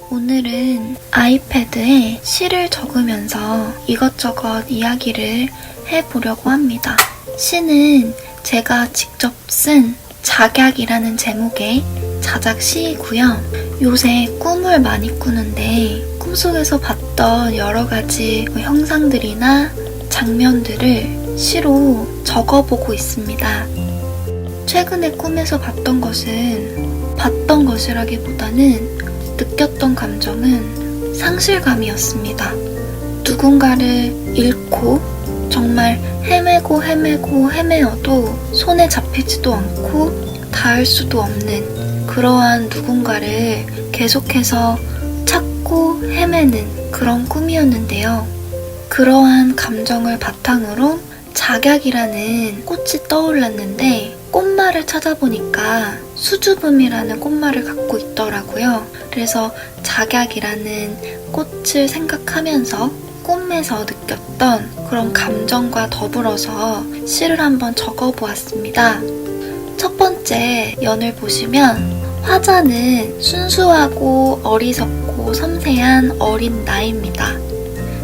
오늘은 아이패드에 시를 적으면서 이것저것 이야기를 해보려고 합니다. 시는 제가 직접 쓴 작약이라는 제목의 자작 시이고요. 요새 꿈을 많이 꾸는데 꿈속에서 봤던 여러 가지 형상들이나 장면들을 시로 적어보고 있습니다. 최근에 꿈에서 봤던 것이라기보다는 느꼈던 감정은 상실감이었습니다. 누군가를 잃고 정말 헤매어도 손에 잡히지도 않고 닿을 수도 없는 그러한 누군가를 계속해서 찾고 헤매는 그런 꿈이었는데요. 그러한 감정을 바탕으로 작약이라는 꽃이 떠올랐는데 꽃말을 찾아보니까 수줍음이라는 꽃말을 갖고 있더라고요. 그래서 작약이라는 꽃을 생각하면서 꿈에서 느꼈던 그런 감정과 더불어서 시를 한번 적어보았습니다. 첫 번째 연을 보시면 화자는 순수하고 어리석고 섬세한 어린 나입니다.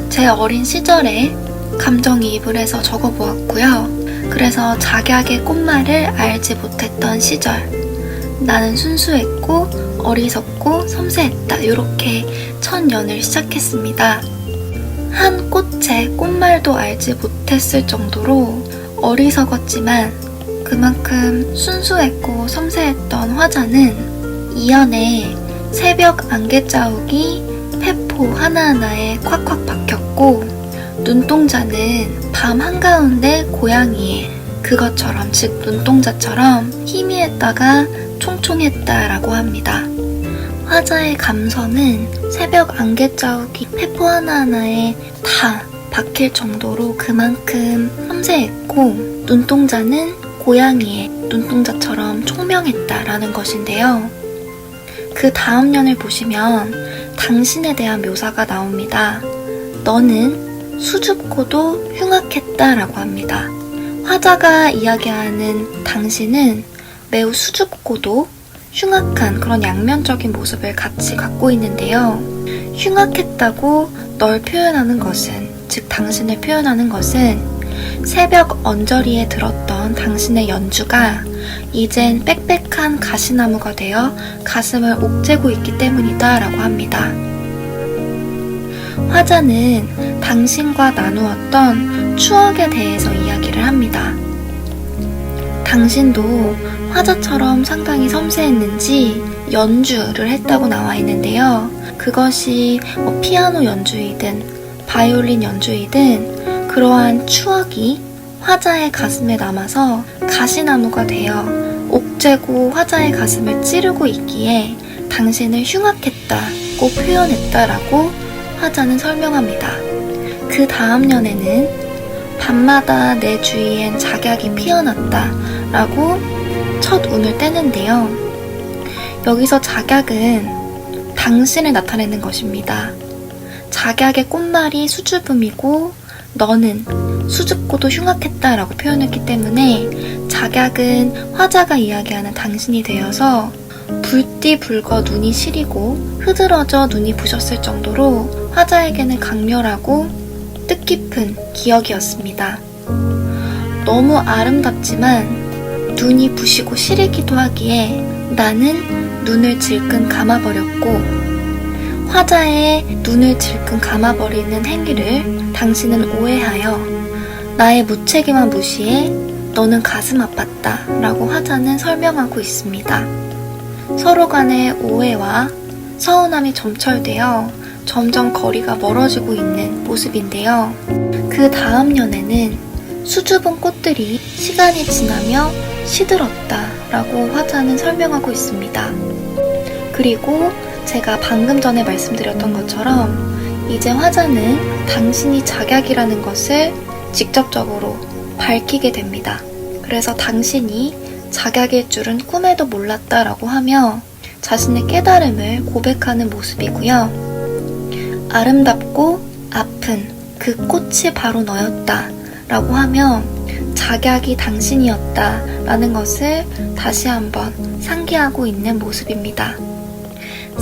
제 어린 시절에 감정이입을 해서 적어보았고요. 그래서 작약의 꽃말을 알지 못했던 시절, 나는 순수했고 어리석고 섬세했다. 이렇게 첫 연을 시작했습니다. 한 꽃의 꽃말도 알지 못했을 정도로 어리석었지만 그만큼 순수했고 섬세했던 화자는 이 연에 새벽 안개자욱이 페포 하나하나에 콱콱 박혔고 눈동자는 밤 한가운데 고양이의 그것처럼, 즉 눈동자처럼 희미했다가 총총했다라고 합니다. 화자의 감성은 새벽 안개자욱이 페포 하나하나에 다 박힐 정도로 그만큼 섬세했고 눈동자는 고양이의 눈동자처럼 총명했다라는 것인데요. 그 다음 연을 보시면 당신에 대한 묘사가 나옵니다. 너는 수줍고도 흉악했다라고 합니다. 화자가 이야기하는 당신은 매우 수줍고도 흉악한 그런 양면적인 모습을 같이 갖고 있는데요. 흉악했다고 널 표현하는 것은, 즉 당신을 표현하는 것은 새벽 언저리에 들었던 당신의 연주가 이젠 빽빽한 가시나무가 되어 가슴을 옥죄고 있기 때문이다 라고 합니다. 화자는 당신과 나누었던 추억에 대해서 이야기를 합니다. 당신도 화자처럼 상당히 섬세했는지 연주를 했다고 나와 있는데요. 그것이 피아노 연주이든 바이올린 연주이든 그러한 추억이 화자의 가슴에 남아서 가시나무가 되어 옥죄고 화자의 가슴을 찌르고 있기에 당신을 흉악했다고 표현했다라고 화자는 설명합니다. 그 다음 연에는 밤마다 내 주위엔 작약이 피어났다 라고 첫 운을 떼는데요. 여기서 작약은 당신을 나타내는 것입니다. 작약의 꽃말이 수줍음이고 너는 수줍고도 흉악했다 라고 표현했기 때문에 작약은 화자가 이야기하는 당신이 되어서 불띠불거 눈이 시리고 흐드러져 눈이 부셨을 정도로 화자에게는 강렬하고 뜻깊은 기억이었습니다. 너무 아름답지만 눈이 부시고 시리기도 하기에 나는 눈을 질끈 감아버렸고 화자의 눈을 질끈 감아버리는 행위를 당신은 오해하여 나의 무책임한 무시에 너는 가슴 아팠다 라고 화자는 설명하고 있습니다. 서로 간의 오해와 서운함이 점철되어 점점 거리가 멀어지고 있는 모습인데요. 그 다음 연에는 수줍은 꽃들이 시간이 지나며 시들었다 라고 화자는 설명하고 있습니다. 그리고 제가 방금 전에 말씀드렸던 것처럼 이제 화자는 당신이 작약이라는 것을 직접적으로 밝히게 됩니다. 그래서 당신이 작약일 줄은 꿈에도 몰랐다라고 하며 자신의 깨달음을 고백하는 모습이고요. 아름답고 아픈 그 꽃이 바로 너였다 라고 하며 작약이 당신이었다 라는 것을 다시 한번 상기하고 있는 모습입니다.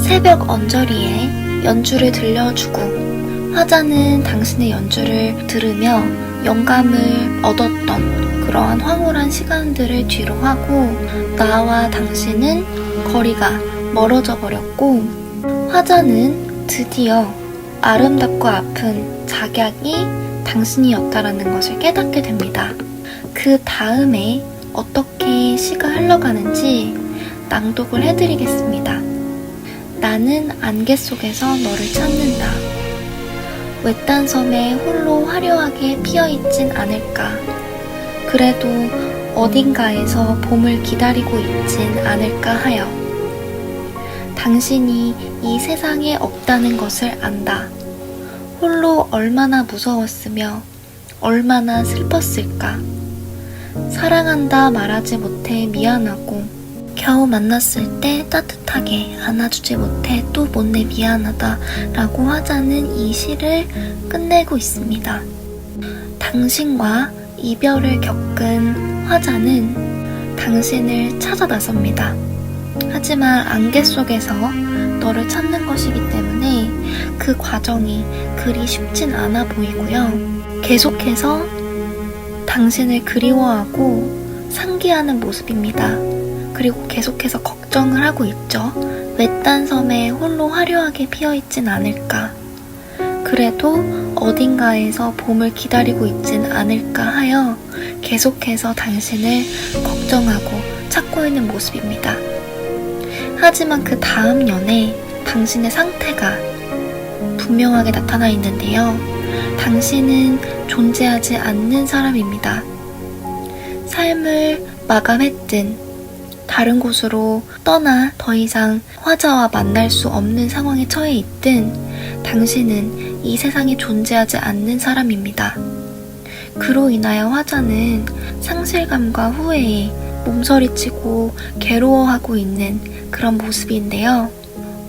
새벽 언저리에 연주를 들려주고 화자는 당신의 연주를 들으며 영감을 얻었던 그러한 황홀한 시간들을 뒤로 하고 나와 당신은 거리가 멀어져 버렸고 화자는 드디어 아름답고 아픈 작약이 당신이었다라는 것을 깨닫게 됩니다. 그 다음에 어떻게 시가 흘러가는지 낭독을 해드리겠습니다. 나는 안개 속에서 너를 찾는다. 외딴 섬에 홀로 화려하게 피어있진 않을까. 그래도 어딘가에서 봄을 기다리고 있진 않을까 하여. 당신이 이 세상에 없다는 것을 안다. 홀로 얼마나 무서웠으며 얼마나 슬펐을까. 사랑한다 말하지 못해 미안하고 겨우 만났을 때 따뜻하게 안아주지 못해 또 못내 미안하다 라고 화자는 이 시를 끝내고 있습니다. 당신과 이별을 겪은 화자는 당신을 찾아 나섭니다. 하지만 안개 속에서 너를 찾는 것이기 때문에 그 과정이 그리 쉽진 않아 보이고요. 계속해서 당신을 그리워하고 상기하는 모습입니다. 그리고 계속해서 걱정을 하고 있죠. 외딴 섬에 홀로 화려하게 피어있진 않을까. 그래도 어딘가에서 봄을 기다리고 있진 않을까 하여 계속해서 당신을 걱정하고 찾고 있는 모습입니다. 하지만 그 다음 년에 당신의 상태가 분명하게 나타나 있는데요. 당신은 존재하지 않는 사람입니다. 삶을 마감했든 다른 곳으로 떠나 더 이상 화자와 만날 수 없는 상황에 처해 있든 당신은 이 세상에 존재하지 않는 사람입니다. 그로 인하여 화자는 상실감과 후회에 몸서리치고 괴로워하고 있는 그런 모습인데요.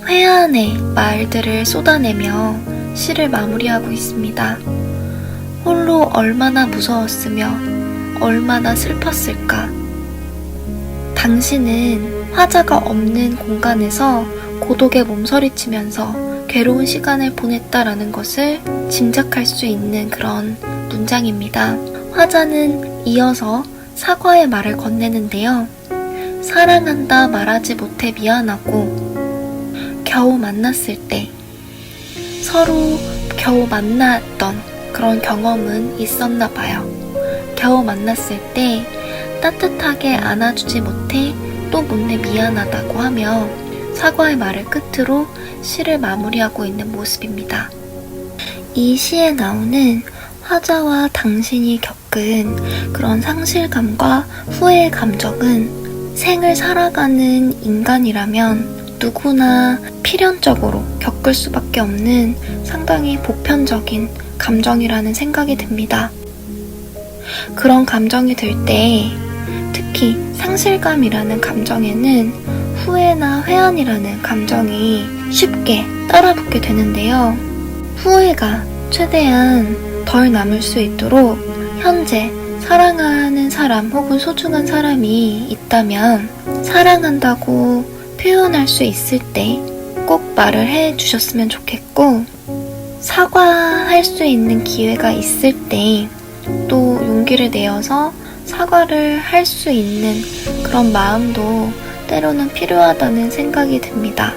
회한의 말들을 쏟아내며 시를 마무리하고 있습니다. 홀로 얼마나 무서웠으며 얼마나 슬펐을까. 당신은 화자가 없는 공간에서 고독에 몸서리치면서 괴로운 시간을 보냈다라는 것을 짐작할 수 있는 그런 문장입니다. 화자는 이어서 사과의 말을 건네는데요. 사랑한다 말하지 못해 미안하고 겨우 만났을 때 서로 겨우 만났던 그런 경험은 있었나 봐요. 겨우 만났을 때 따뜻하게 안아주지 못해 또 못내 미안하다고 하며 사과의 말을 끝으로 시를 마무리하고 있는 모습입니다. 이 시에 나오는 화자와 당신이 겪은 그런 상실감과 후회의 감정은 생을 살아가는 인간이라면 누구나 필연적으로 겪을 수밖에 없는 상당히 보편적인 감정이라는 생각이 듭니다. 그런 감정이 들 때 특히 상실감이라는 감정에는 후회나 회한이라는 감정이 쉽게 따라붙게 되는데요. 후회가 최대한 덜 남을 수 있도록 현재 사랑하는 사람 혹은 소중한 사람이 있다면 사랑한다고 표현할 수 있을 때 꼭 말을 해주셨으면 좋겠고 사과할 수 있는 기회가 있을 때 또 용기를 내어서 사과를 할 수 있는 그런 마음도 때로는 필요하다는 생각이 듭니다.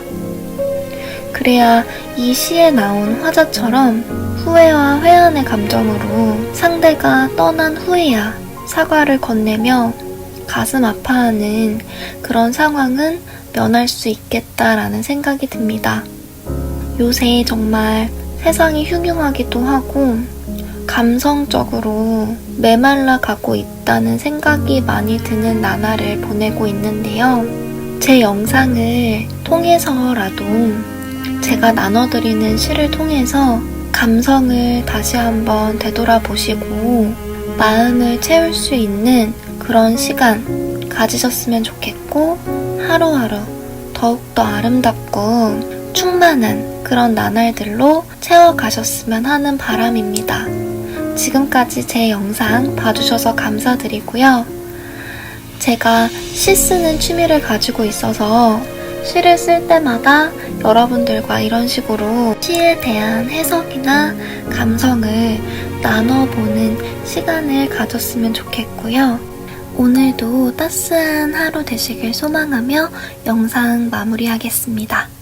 그래야 이 시에 나온 화자처럼 후회와 회한의 감정으로 상대가 떠난 후에야 사과를 건네며 가슴 아파하는 그런 상황은 면할 수 있겠다라는 생각이 듭니다. 요새 정말 세상이 흉흉하기도 하고 감성적으로 메말라 가고 있다는 생각이 많이 드는 나날을 보내고 있는데요. 제 영상을 통해서라도 제가 나눠드리는 시를 통해서 감성을 다시 한번 되돌아보시고 마음을 채울 수 있는 그런 시간 가지셨으면 좋겠고 하루하루 더욱더 아름답고 충만한 그런 나날들로 채워가셨으면 하는 바람입니다. 지금까지 제 영상 봐주셔서 감사드리고요. 제가 시 쓰는 취미를 가지고 있어서 시를 쓸 때마다 여러분들과 이런 식으로 시에 대한 해석이나 감성을 나눠보는 시간을 가졌으면 좋겠고요. 오늘도 따스한 하루 되시길 소망하며 영상 마무리하겠습니다.